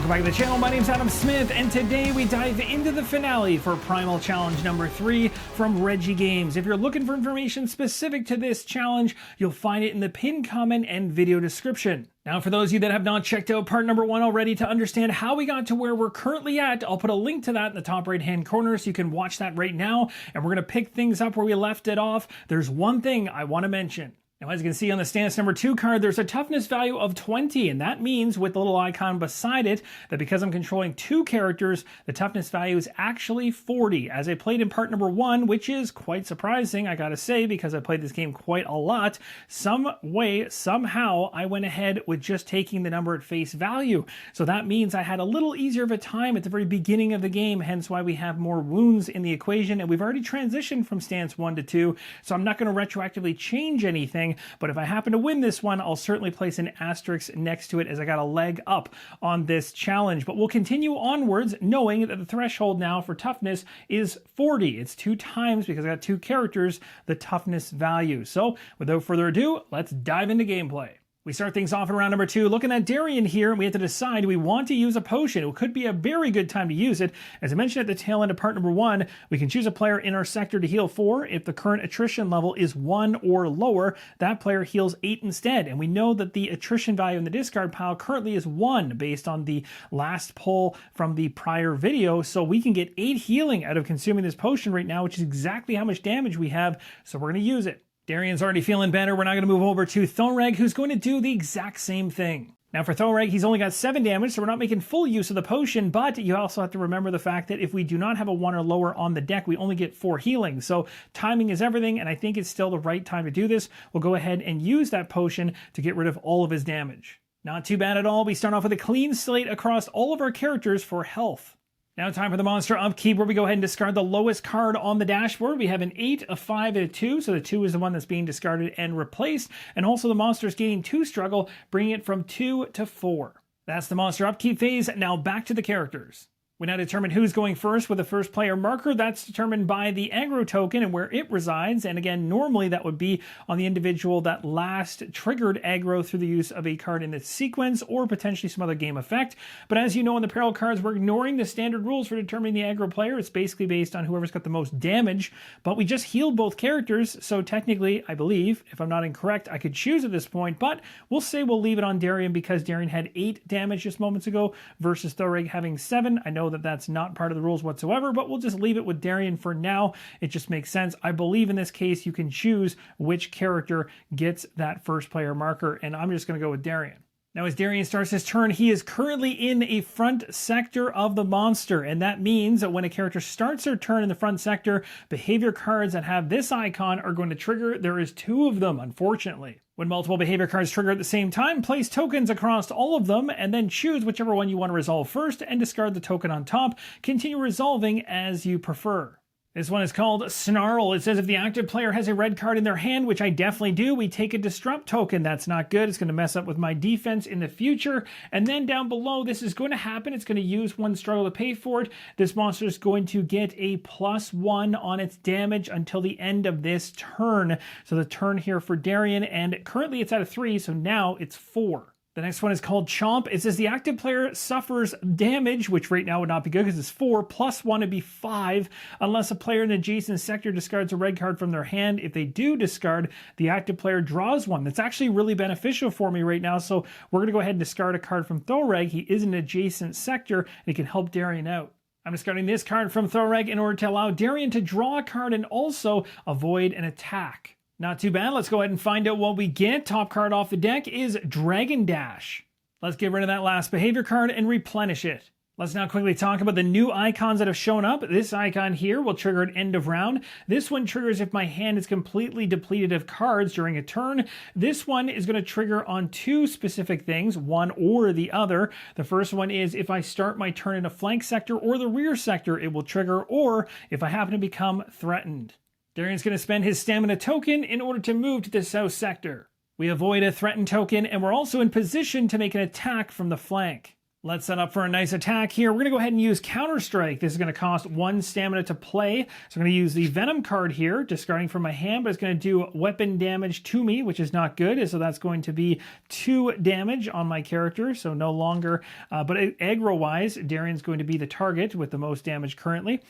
Welcome back to the channel. My name's Adam Smith, and today we dive into the finale for Primal Challenge number 3 from Reggie Games. If you're looking for information specific to this challenge, you'll find it in the pinned comment and video description. Now, for those of you that have not checked out part number 1 already to understand how we got to where we're currently at, I'll put a link to that in the top right-hand corner so you can watch that right now, and we're going to pick things up where we left it off. There's one thing I want to mention. Now, as you can see on the stance number 2 card, there's a toughness value of 20, and that means with the little icon beside it that because I'm controlling 2 characters, the toughness value is actually 40. As I played in part number 1, which is quite surprising, I gotta say, because I played this game quite a lot, some way, somehow, I went ahead with just taking the number at face value. So that means I had a little easier of a time at the very beginning of the game, hence why we have more wounds in the equation, and we've already transitioned from stance 1 to 2, so I'm not going to retroactively change anything. But if I happen to win this one, I'll certainly place an asterisk next to it as I got a leg up on this challenge. But we'll continue onwards knowing that the threshold now for toughness is 40. It's 2 times, because I got 2 characters, the toughness value. So without further ado, let's dive into gameplay. We start things off in round number 2, looking at Darian here, and we have to decide we want to use a potion. It could be a very good time to use it. As I mentioned at the tail end of part number 1, we can choose a player in our sector to heal 4. If the current attrition level is 1 or lower, that player heals 8 instead. And we know that the attrition value in the discard pile currently is 1 based on the last pull from the prior video. So we can get 8 healing out of consuming this potion right now, which is exactly how much damage we have. So we're going to use it. Darian's already feeling better. We're now going to move over to Thoreg, who's going to do the exact same thing. Now for Thoreg, he's only got 7 damage, so we're not making full use of the potion, but you also have to remember the fact that if we do not have a 1 or lower on the deck, we only get 4 healing. So timing is everything, and I think it's still the right time to do this. We'll go ahead and use that potion to get rid of all of his damage. Not too bad at all. We start off with a clean slate across all of our characters for health. Now time for the monster upkeep, where we go ahead and discard the lowest card on the dashboard. We have an 8, a 5, and a 2, so the 2 is the one that's being discarded and replaced. And also the monster's gaining 2 struggle, bringing it from 2 to 4. That's the monster upkeep phase. Now back to the characters. We now determine who's going first with the first player marker. That's determined by the aggro token and where it resides. And again, normally that would be on the individual that last triggered aggro through the use of a card in its sequence or potentially some other game effect. But as you know, in the peril cards, we're ignoring the standard rules for determining the aggro player. It's basically based on whoever's got the most damage. But we just healed both characters. So technically, I believe, if I'm not incorrect, I could choose at this point. But we'll say we'll leave it on Darian because Darian had 8 damage just moments ago versus Thoreg having 7. I know that that's not part of the rules whatsoever, but we'll just leave it with Darian for now. It just makes sense. I believe in this case you can choose which character gets that first player marker, and I'm just going to go with Darian. Now as Darian starts his turn, he is currently in a front sector of the monster, and that means that when a character starts their turn in the front sector, behavior cards that have this icon are going to trigger. There is 2 of them, unfortunately. When multiple behavior cards trigger at the same time, place tokens across all of them, and then choose whichever one you want to resolve first and discard the token on top. Continue resolving as you prefer. This one is called Snarl. It says if the active player has a red card in their hand, which I definitely do, we take a disrupt token. That's not good. It's going to mess up with my defense in the future. And then down below, this is going to happen. It's going to use 1 struggle to pay for it. This monster is going to get a +1 on its damage until the end of this turn. So the turn here for Darian, and currently it's at a 3, so now it's 4. The next one is called Chomp. It says the active player suffers damage, which right now would not be good because it's 4, +1 would be 5, unless a player in an adjacent sector discards a red card from their hand. If they do discard, the active player draws 1. That's actually really beneficial for me right now, so we're going to go ahead and discard a card from Thoreg. He is in an adjacent sector, and it can help Darian out. I'm discarding this card from Thoreg in order to allow Darian to draw a card and also avoid an attack. Not too bad. Let's go ahead and find out what we get. Top card off the deck is Dragon Dash. Let's get rid of that last behavior card and replenish it. Let's now quickly talk about the new icons that have shown up. This icon here will trigger at end of round. This one triggers if my hand is completely depleted of cards during a turn. This one is going to trigger on 2 specific things, one or the other. The first one is if I start my turn in a flank sector or the rear sector, it will trigger, or if I happen to become threatened. Darian's going to spend his stamina token in order to move to the south sector. We avoid a threatened token, and we're also in position to make an attack from the flank. Let's set up for a nice attack here. We're going to go ahead and use Counter Strike. This is going to cost 1 stamina to play. So I'm going to use the Venom card here, discarding from my hand, but it's going to do weapon damage to me, which is not good. So that's going to be 2 damage on my character. So no longer, but aggro-wise, Darian's going to be the target with the most damage currently.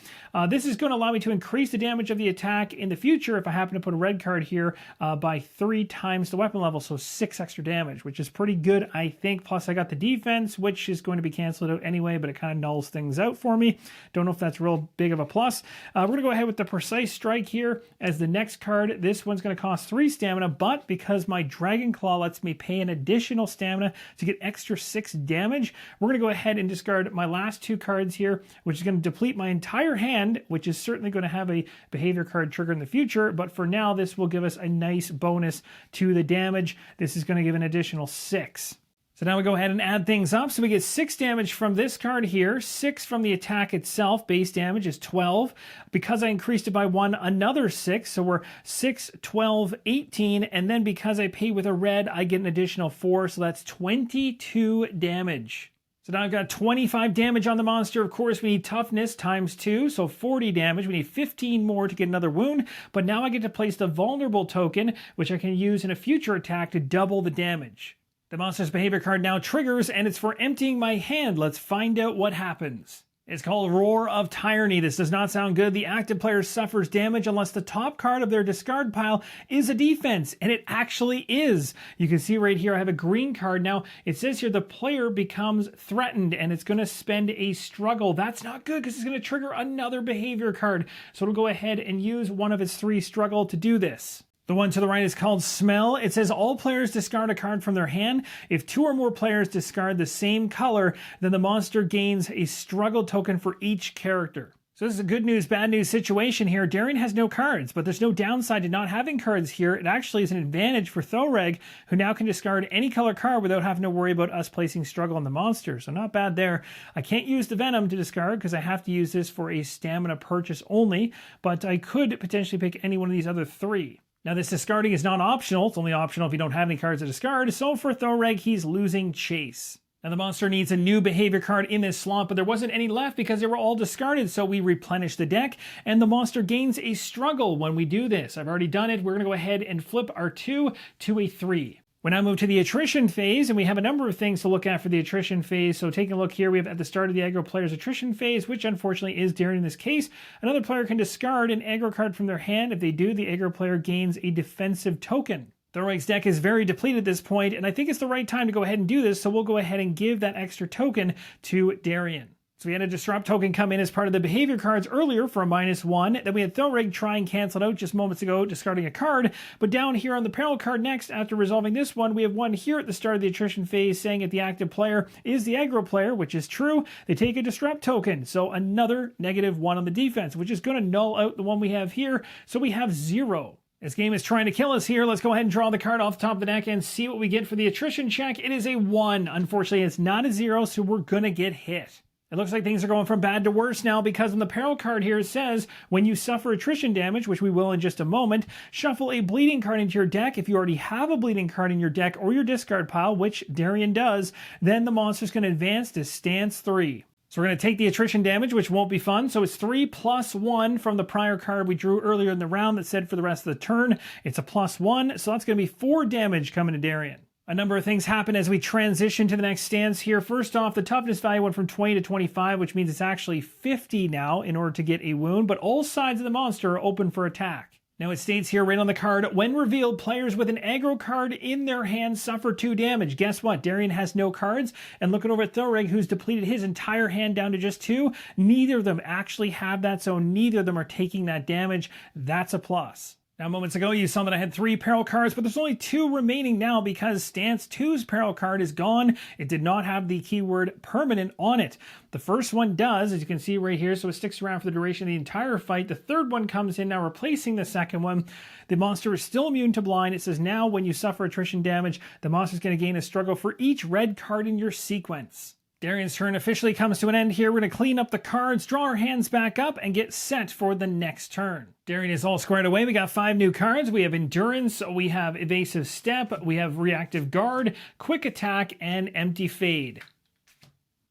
This is going to allow me to increase the damage of the attack in the future if I happen to put a red card here by 3 times the weapon level. So 6 extra damage, which is pretty good, I think. Plus I got the defense, which is going to be canceled out anyway, but it kind of nulls things out for me. Don't know if that's real big of a plus. We're going to go ahead with the Precise Strike here as the next card. This one's going to cost 3 stamina, but because my Dragon Claw lets me pay an additional stamina to get extra 6 damage, we're going to go ahead and discard my last 2 cards here, which is going to deplete my entire hand, which is certainly going to have a behavior card trigger in the future, but for now, this will give us a nice bonus to the damage. This is going to give an additional 6. So now we go ahead and add things up. So we get 6 damage from this card here, 6 from the attack itself. Base damage is 12. Because I increased it by 1, another 6. So we're 6, 12, 18. And then because I pay with a red, I get an additional 4. So that's 22 damage. So now I've got 25 damage on the monster. Of course, we need toughness times 2, so 40 damage. We need 15 more to get another wound. But now I get to place the vulnerable token, which I can use in a future attack to double the damage. The monster's behavior card now triggers, and it's for emptying my hand. Let's find out what happens. It's called Roar of Tyranny. This does not sound good. The active player suffers damage unless the top card of their discard pile is a defense, and it actually is. You can see right here I have a green card. Now, it says here the player becomes threatened, and it's going to spend a struggle. That's not good because it's going to trigger another behavior card. So it'll go ahead and use one of its 3 struggle to do this. The one to the right is called Smell. It says all players discard a card from their hand. If 2 or more players discard the same color, then the monster gains a struggle token for each character. So this is a good news, bad news situation here. Darian has no cards, but there's no downside to not having cards here. It actually is an advantage for Thoreg, who now can discard any color card without having to worry about us placing struggle on the monster. So not bad there. I can't use the Venom to discard because I have to use this for a stamina purchase only, but I could potentially pick any one of these other 3. Now this discarding is not optional. It's only optional if you don't have any cards to discard. So for Thoreg, he's losing Chase. Now the monster needs a new behavior card in this slot, but there wasn't any left because they were all discarded. So we replenish the deck, and the monster gains a struggle when we do this. I've already done it. We're going to go ahead and flip our 2 to a 3. We now move to the attrition phase, and we have a number of things to look at for the attrition phase. So taking a look here, we have at the start of the aggro player's attrition phase, which unfortunately is Darian in this case. Another player can discard an aggro card from their hand. If they do, the aggro player gains a defensive token. Thoreg's deck is very depleted at this point, and I think it's the right time to go ahead and do this, so we'll go ahead and give that extra token to Darian. So we had a Disrupt token come in as part of the behavior cards earlier for a -1. Then we had Thoreg try and cancel it out just moments ago, discarding a card. But down here on the Peril card next, after resolving this one, we have one here at the start of the attrition phase saying that the active player is the aggro player, which is true. They take a Disrupt token, so another -1 on the defense, which is going to null out the one we have here. So we have 0. This game is trying to kill us here. Let's go ahead and draw the card off the top of the deck and see what we get for the attrition check. It is a 1. Unfortunately, it's not a 0, so we're going to get hit. It looks like things are going from bad to worse now because on the Peril card here it says, when you suffer attrition damage, which we will in just a moment, shuffle a bleeding card into your deck. If you already have a bleeding card in your deck or your discard pile, which Darian does, then the monster's going to advance to stance 3. So we're going to take the attrition damage, which won't be fun. So it's 3 + 1 from the prior card we drew earlier in the round that said for the rest of the turn. It's a +1, so that's going to be 4 damage coming to Darian. A number of things happen as we transition to the next stance here. First off, the toughness value went from 20 to 25, which means it's actually 50 now in order to get a wound, but all sides of the monster are open for attack. Now it states here right on the card, when revealed, players with an aggro card in their hand suffer 2 damage. Guess what? Darian has no cards, and looking over at Thoreg, who's depleted his entire hand down to just 2, neither of them actually have that, so neither of them are taking that damage. That's a plus. Now, moments ago, you saw that I had 3 Peril cards, but there's only 2 remaining now because Stance 2's Peril card is gone. It did not have the keyword permanent on it. The first one does, as you can see right here, so it sticks around for the duration of the entire fight. The third one comes in now, replacing the second one. The monster is still immune to blind. It says now when you suffer attrition damage, the monster is going to gain a struggle for each red card in your sequence. Darian's turn officially comes to an end here. We're going to clean up the cards, draw our hands back up, and get set for the next turn. Darian is all squared away. We got 5 new cards. We have Endurance, we have Evasive Step, we have Reactive Guard, Quick Attack, and Empty Fade.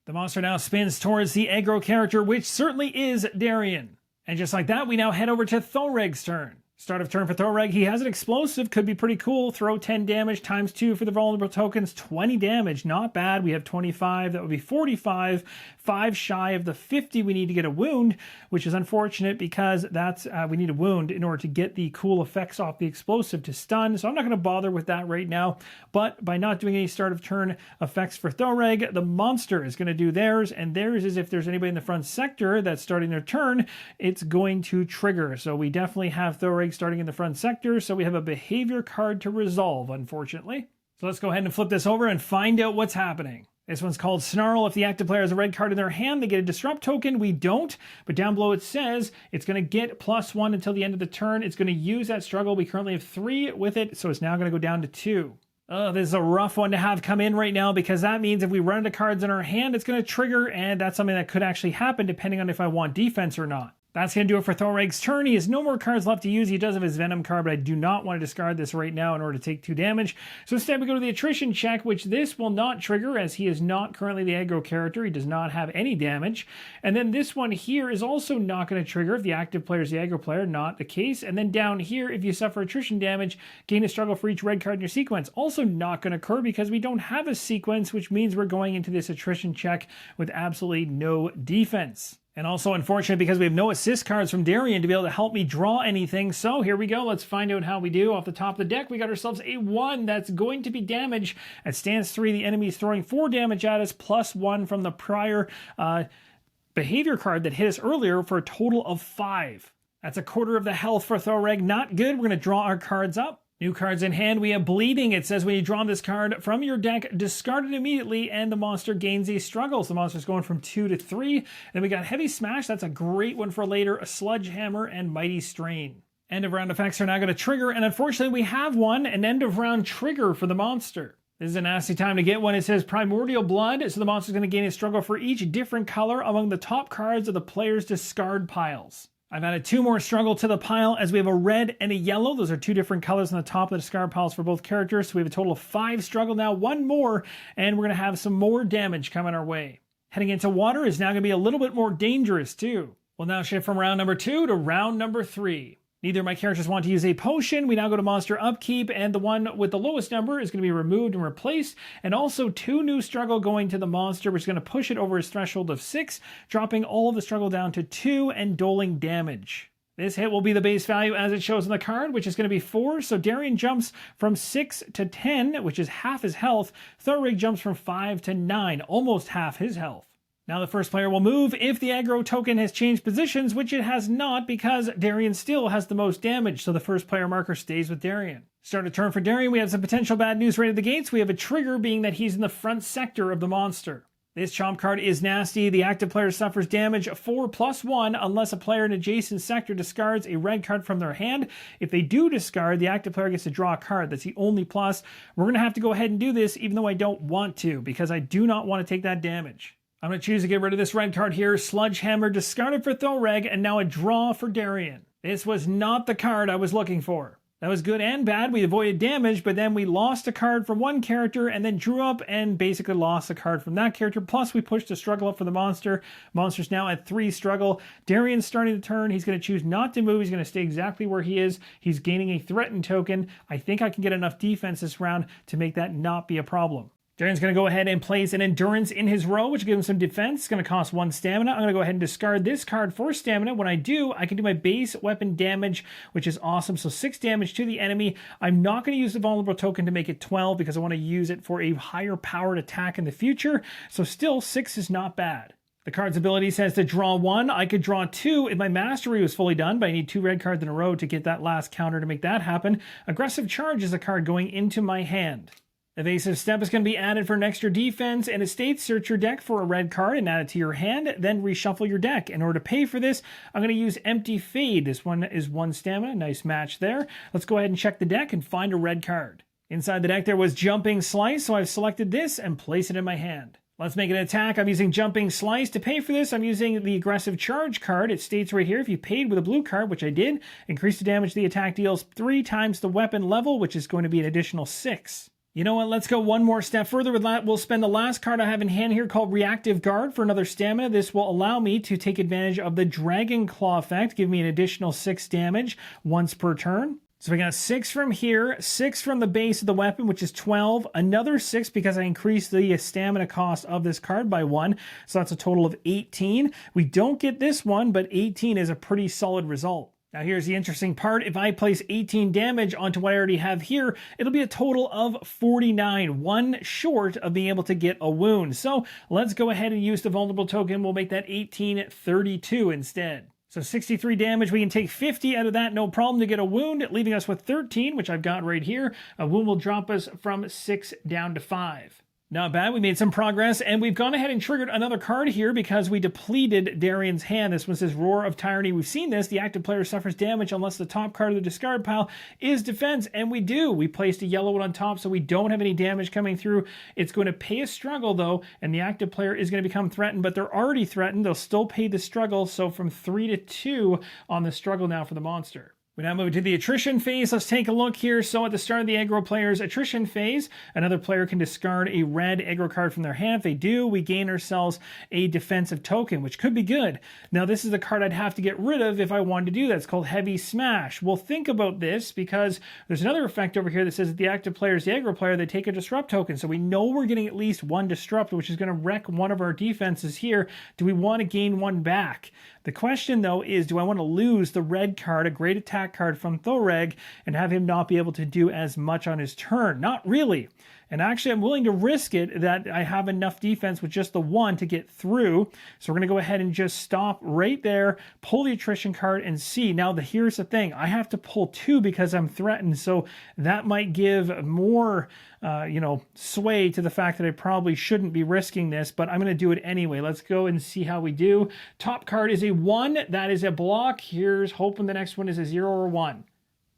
The monster now spins towards the aggro character, which certainly is Darien. And just like that, we now head over to Thoreg's turn. Start of turn for Thoreg, he has an explosive, could be pretty cool. Throw 10 damage times 2 for the vulnerable tokens, 20 damage, not bad. We have 25, that would be 45, 5 shy of the 50 we need to get a wound, which is unfortunate because that's we need a wound in order to get the cool effects off the explosive to stun. So I'm not going to bother with that right now, but by not doing any start of turn effects for Thoreg, the monster is going to do theirs, and theirs is if there's anybody in the front sector that's starting their turn, it's going to trigger. So we definitely have Thoreg starting in the front sector, so we have a behavior card to resolve, unfortunately. So let's go ahead and flip this over and find out what's happening. This one's called Snarl. If the active player has a red card in their hand, they get a disrupt token. We don't, but down below it says it's going to get +1 until the end of the turn. It's going to use that struggle. We currently have 3 with it, so it's now going to go down to 2. This is a rough one to have come in right now because that means if we run into cards in our hand, it's going to trigger, and that's something that could actually happen depending on if I want defense or not. That's going to do it for Thoreg's turn. He has no more cards left to use. He does have his Venom card, but I do not want to discard this right now in order to take 2 damage. So instead we go to the attrition check, which this will not trigger as he is not currently the aggro character. He does not have any damage. And then this one here is also not going to trigger if the active player is the aggro player, not the case. And then down here, if you suffer attrition damage, gain a struggle for each red card in your sequence. Also not going to occur because we don't have a sequence, which means we're going into this attrition check with absolutely no defense. And also unfortunate because we have no assist cards from Darien to be able to help me draw anything. So here we go. Let's find out how we do. Off the top of the deck, we got ourselves a 1 that's going to be damage. At stance 3, the enemy is throwing 4 damage at us, +1 from the prior behavior card that hit us earlier for a total of 5. That's a quarter of the health for Thoreg. Not good. We're going to draw our cards up. New cards in hand, we have Bleeding. It says when you draw this card from your deck, discard it immediately, and the monster gains a struggle. So the monster's going from 2 to 3. Then we got Heavy Smash. That's a great one for later. A Sledgehammer and Mighty Strain. End of round effects are now going to trigger, and unfortunately we have one, an end of round trigger for the monster. This is a nasty time to get one. It says Primordial Blood, so the monster's going to gain a struggle for each different color among the top cards of the player's discard piles. I've added 2 more struggle to the pile as we have a red and a yellow. Those are 2 different colors on the top of the discard piles for both characters. So we have a total of 5 struggle now, 1 more, and we're going to have some more damage coming our way. Heading into water is now going to be a little bit more dangerous too. We'll now shift from round number 2 to round number 3. Neither of my characters want to use a potion. We now go to monster upkeep, and the one with the lowest number is going to be removed and replaced. And also 2 new struggle going to the monster, which is going to push it over his threshold of 6, dropping all of the struggle down to 2 and doling damage. This hit will be the base value as it shows on the card, which is going to be 4. So Darien jumps from 6 to 10, which is half his health. Thoreg jumps from 5 to 9, almost half his health. Now the first player will move if the aggro token has changed positions, which it has not because Darien still has the most damage, so the first player marker stays with Darien. Start a turn for Darien. We have some potential bad news right at the gates. We have a trigger being that he's in the front sector of the monster. This chomp card is nasty. The active player suffers damage 4+1 unless a player in adjacent sector discards a red card from their hand. If they do discard, the active player gets to draw a card. That's the only plus. We're going to have to go ahead and do this even though I don't want to because I do not want to take that damage. I'm going to choose to get rid of this red card here. Sledgehammer discarded for Thoreg, and now a draw for Darien. This was not the card I was looking for. That was good and bad. We avoided damage, but then we lost a card from one character and then drew up and basically lost a card from that character. Plus, we pushed a struggle up for the monster. Monster's now at 3 struggle. Darien's starting to turn. He's going to choose not to move. He's going to stay exactly where he is. He's gaining a threatened token. I think I can get enough defense this round to make that not be a problem. Darien's going to go ahead and place an Endurance in his row, which gives him some defense. It's going to cost 1 stamina. I'm going to go ahead and discard this card for stamina. When I do, I can do my base weapon damage, which is awesome. So 6 damage to the enemy. I'm not going to use the vulnerable token to make it 12 because I want to use it for a higher powered attack in the future. So still, 6 is not bad. The card's ability says to draw 1. I could draw 2 if my mastery was fully done, but I need 2 red cards in a row to get that last counter to make that happen. Aggressive Charge is a card going into my hand. Evasive Step is going to be added for an extra defense, and it states search your deck for a red card and add it to your hand, then reshuffle your deck. In order to pay for this, I'm going to use Empty Fade. This one is 1 stamina. Nice match there. Let's go ahead and check the deck and find a red card. Inside the deck there was Jumping Slice, so I've selected this and place it in my hand. Let's make an attack. I'm using Jumping Slice. To pay for this, I'm using the Aggressive Charge card. It states right here, if you paid with a blue card, which I did, increase the damage the attack deals 3 times the weapon level, which is going to be an additional 6. You know what, let's go one more step further with that. We'll spend the last card I have in hand here called Reactive Guard for another stamina. This will allow me to take advantage of the Dragon Claw effect, give me an additional 6 damage once per turn. So we got 6 from here, 6 from the base of the weapon, which is 12, another 6 because I increased the stamina cost of this card by 1, so that's a total of 18. We don't get this one, but 18 is a pretty solid result. Now here's the interesting part. If I place 18 damage onto what I already have here, it'll be a total of 49, one short of being able to get a wound. So let's go ahead and use the vulnerable token. We'll make that 1832 instead. So 63 damage, we can take 50 out of that, no problem, to get a wound, leaving us with 13, which I've got right here. A wound will drop us from 6 down to 5. Not bad, we made some progress, and we've gone ahead and triggered another card here because we depleted Darian's hand. This one says Roar of Tyranny. We've seen this. The active player suffers damage unless the top card of the discard pile is defense, and we do. We placed a yellow one on top, so we don't have any damage coming through. It's going to pay a struggle, though, and the active player is going to become threatened, but they're already threatened. They'll still pay the struggle, so from 3 to 2 on the struggle now for the monster. We now move to the attrition phase. Let's take a look here. So at the start of the aggro player's attrition phase, another player can discard a red aggro card from their hand. If they do, we gain ourselves a defensive token, which could be good. Now, this is the card I'd have to get rid of if I wanted to do that. It's called Heavy Smash. Well, think about this because there's another effect over here that says that the active player is the aggro player. They take a disrupt token. So we know we're getting at least one disrupt, which is going to wreck one of our defenses here. Do we want to gain one back? The question, though, is do I want to lose the red card, a great attack card from Thoreg, and have him not be able to do as much on his turn? Not really. And actually, I'm willing to risk it that I have enough defense with just the one to get through. So we're going to go ahead and just stop right there, pull the attrition card, and see. Now, here's the thing. I have to pull 2 because I'm threatened. So that might give more sway to the fact that I probably shouldn't be risking this, but I'm going to do it anyway. Let's go and see how we do. Top card is a 1. That is a block. Here's hoping the next one is a 0 or 1.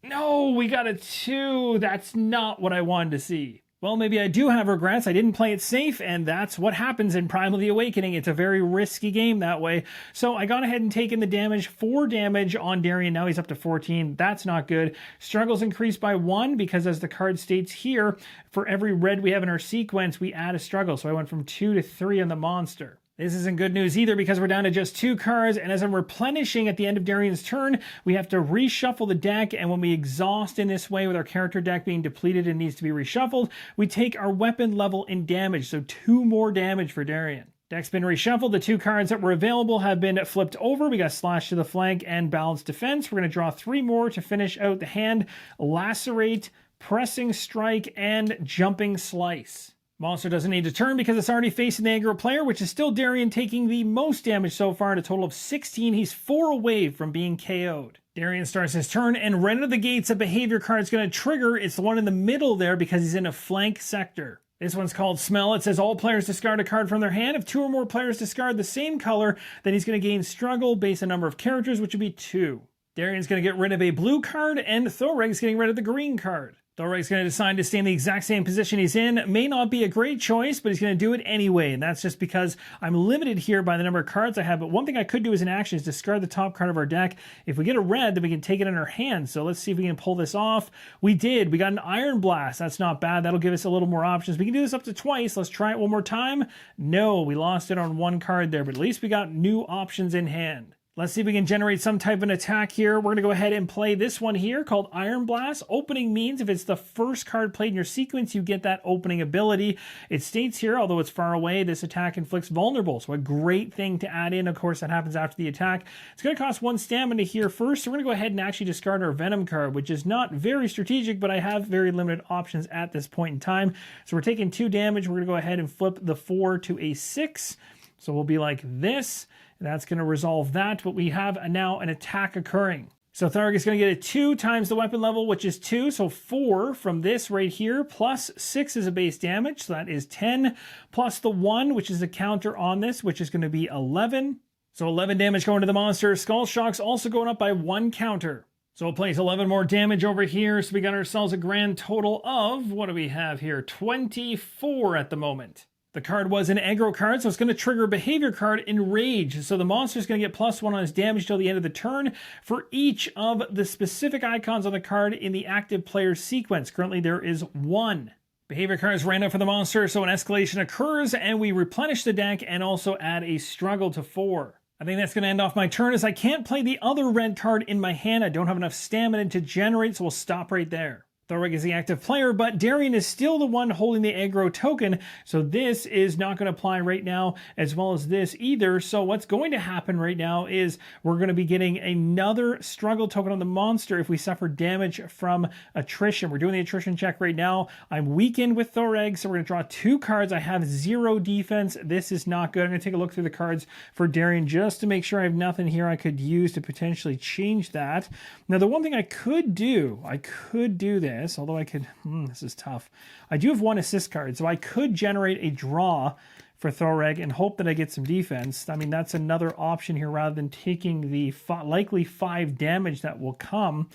No, we got a 2. That's not what I wanted to see. Well, maybe I do have regrets. I didn't play it safe, and that's what happens in Primal the Awakening. It's a very risky game that way. So I got ahead and taken the damage, 4 damage on Darian. Now he's up to 14. That's not good. Struggles increased by 1 because, as the card states here, for every red we have in our sequence, we add a struggle. So I went from 2 to 3 on the monster. This isn't good news either because we're down to just 2 cards, and as I'm replenishing at the end of Darian's turn, we have to reshuffle the deck, and when we exhaust in this way with our character deck being depleted and needs to be reshuffled, we take our weapon level in damage, so 2 more damage for Darian. Deck's been reshuffled. The 2 cards that were available have been flipped over. We got Slash to the Flank and Balanced Defense. We're going to draw 3 more to finish out the hand. Lacerate, Pressing Strike, and Jumping Slice. Monster doesn't need to turn because it's already facing the aggro player, which is still Darian taking the most damage so far at a total of 16. He's 4 away from being KO'd. Darian starts his turn, and right out of the gates, a behavior card is going to trigger. It's the one in the middle there because he's in a flank sector. This one's called Smell. It says all players discard a card from their hand. If 2 or more players discard the same color, then he's going to gain struggle based on number of characters, which would be 2. Darian's going to get rid of a blue card, and Thoreg's getting rid of the green card. Thoreg's going to decide to stay in the exact same position he's in. May not be a great choice, but he's going to do it anyway. And that's just because I'm limited here by the number of cards I have. But one thing I could do as an action is discard the top card of our deck. If we get a red, then we can take it in our hand. So let's see if we can pull this off. We did. We got an Iron Blast. That's not bad. That'll give us a little more options. We can do this up to twice. Let's try it one more time. No, we lost it on 1 card there, but at least we got new options in hand. Let's see if we can generate some type of an attack here. We're going to go ahead and play this one here called Iron Blast. Opening means if it's the first card played in your sequence, you get that opening ability. It states here, although it's far away, this attack inflicts vulnerable. So a great thing to add in. Of course, that happens after the attack. It's going to cost 1 stamina here first. So we're going to go ahead and actually discard our Venom card, which is not very strategic, but I have very limited options at this point in time. So we're taking 2 damage. We're going to go ahead and flip the 4 to a 6. So we'll be like this. That's going to resolve that, but we have now an attack occurring. So Tharg is going to get a 2 times the weapon level, which is 2. So 4 from this right here, plus 6 is a base damage. So that is 10, plus the 1, which is a counter on this, which is going to be 11. So 11 damage going to the monster. Skull Shock's also going up by 1 counter. So we'll place 11 more damage over here. So we got ourselves a grand total of, what do we have here? 24 at the moment. The card was an aggro card, so it's going to trigger a behavior card, Enrage. So the monster is going to get +1 on his damage till the end of the turn for each of the specific icons on the card in the active player's sequence. Currently there is 1. Behavior cards ran out for the monster, so an escalation occurs, and we replenish the deck and also add a struggle to 4. I think that's going to end off my turn, as I can't play the other red card in my hand. I don't have enough stamina to generate, so we'll stop right there. Thoreg is the active player, but Darian is still the one holding the aggro token, so this is not going to apply right now, as well as this either. So what's going to happen right now is we're going to be getting another struggle token on the monster if we suffer damage from attrition. We're doing the attrition check right now. I'm weakened with Thoreg, so we're going to draw 2 cards. I have 0 defense. This is not good. I'm going to take a look through the cards for Darian just to make sure I have nothing here I could use to potentially change that. Now, the one thing I could do this. Although I could, this is tough. I do have 1 assist card, so I could generate a draw for Thoreg and hope that I get some defense. I mean, that's another option here rather than taking the likely 5 damage that will come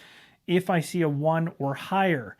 if I see a 1 or higher.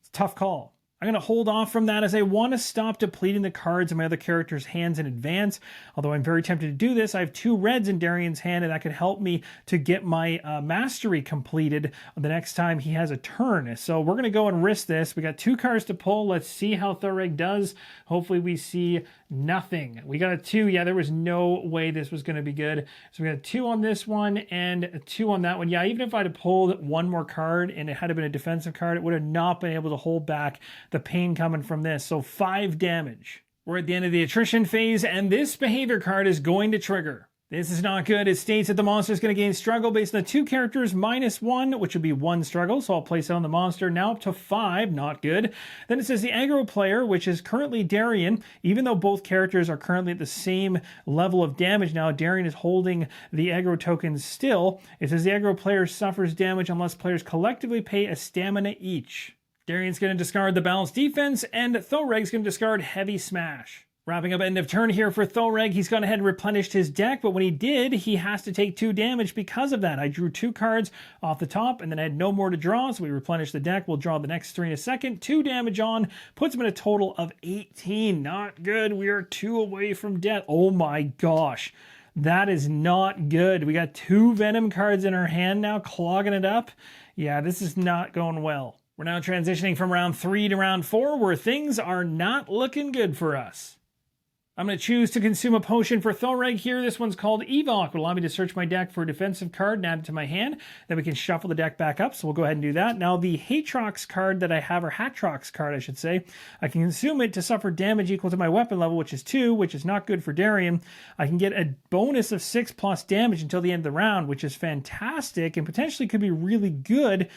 It's a tough call. I'm going to hold off from that as I want to stop depleting the cards in my other character's hands in advance. Although I'm very tempted to do this, I have 2 reds in Darian's hand, and that could help me to get my mastery completed the next time he has a turn. So we're going to go and risk this. We got 2 cards to pull. Let's see how Thoreg does. Hopefully we see nothing. We got a 2. Yeah, there was no way this was going to be good. So we got a 2 on this one and a 2 on that one. Yeah, even if I'd have pulled 1 more card and it had been a defensive card, it would have not been able to hold back the pain coming from this. So 5 damage. We're at the end of the attrition phase, and this behavior card is going to trigger. This is not good. It states that the monster is going to gain struggle based on the 2 characters -1, which would be 1 struggle. So I'll place it on the monster. Now up to 5, not good. Then it says the aggro player, which is currently Darian, even though both characters are currently at the same level of damage now, Darian is holding the aggro tokens still. It says the aggro player suffers damage unless players collectively pay a stamina each. Darian's going to discard the balanced defense, and Thoreg's going to discard heavy smash. Wrapping up end of turn here for Thoreg. He's gone ahead and replenished his deck, but when he did, he has to take 2 damage because of that. I drew 2 cards off the top, and then I had no more to draw, so we replenished the deck. We'll draw the next 3 in a second. 2 damage on, puts him in a total of 18. Not good. We are 2 away from death. Oh my gosh. That is not good. We got 2 Venom cards in our hand now, clogging it up. Yeah, this is not going well. We're now transitioning from round 3 to round 4, where things are not looking good for us. I'm going to choose to consume a potion for Thoreg here. This one's called Evoc. It will allow me to search my deck for a defensive card and add it to my hand. Then we can shuffle the deck back up, so we'll go ahead and do that. Now, the Hatrox card that I have, or Hatrox card, I should say, I can consume it to suffer damage equal to my weapon level, which is 2, which is not good for Darian. I can get a bonus of 6+ damage until the end of the round, which is fantastic and potentially could be really good.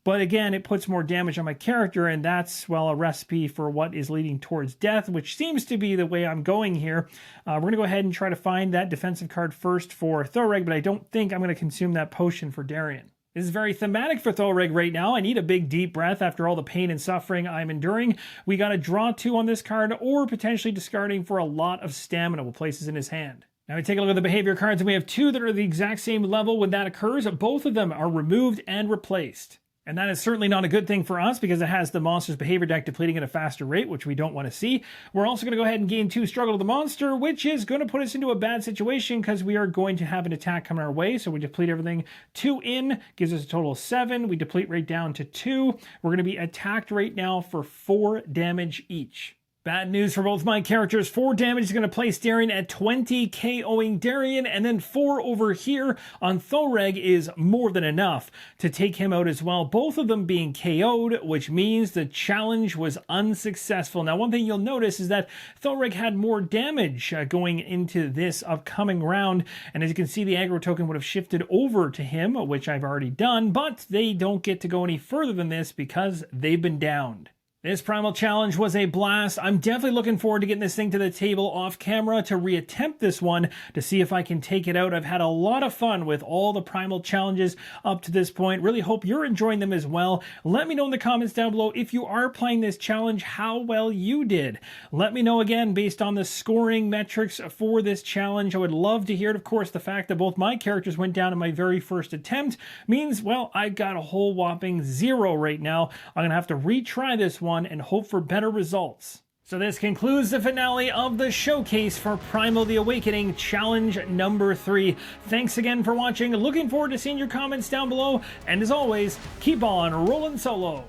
But again, it puts more damage on my character, and that's, well, a recipe for what is leading towards death, which seems to be the way I'm going here. We're going to go ahead and try to find that defensive card first for Thoreg, but I don't think I'm going to consume that potion for Darian. This is very thematic for Thoreg right now. I need a big deep breath after all the pain and suffering I'm enduring. We got to draw 2 on this card, or potentially discarding for a lot of stamina. We'll place this in his hand. Now we take a look at the behavior cards, and we have 2 that are the exact same level. When that occurs, both of them are removed and replaced. And that is certainly not a good thing for us because it has the monster's behavior deck depleting at a faster rate, which we don't want to see. We're also going to go ahead and gain 2 struggle to the monster, which is going to put us into a bad situation because we are going to have an attack coming our way. So we deplete everything 2 in, gives us a total of 7. We deplete right down to 2. We're going to be attacked right now for 4 damage each. Bad news for both my characters. 4 damage is going to place Darian at 20, KOing Darian, and then 4 over here on Thoreg is more than enough to take him out as well. Both of them being KO'd, which means the challenge was unsuccessful. Now, one thing you'll notice is that Thoreg had more damage going into this upcoming round, and as you can see, the aggro token would have shifted over to him, which I've already done, but they don't get to go any further than this because they've been downed. This Primal challenge was a blast. I'm definitely looking forward to getting this thing to the table off camera to reattempt this one to see if I can take it out. I've had a lot of fun with all the Primal challenges up to this point. Really hope you're enjoying them as well. Let me know in the comments down below if you are playing this challenge, how well you did. Let me know again based on the scoring metrics for this challenge. I would love to hear it. Of course, the fact that both my characters went down in my very first attempt means, well, I got a whole whopping 0 right now. I'm going to have to retry this one and hope for better results. So this concludes the finale of the showcase for Primal the Awakening challenge number 3. Thanks again for watching. Looking forward to seeing your comments down below. And as always, keep on rolling solo.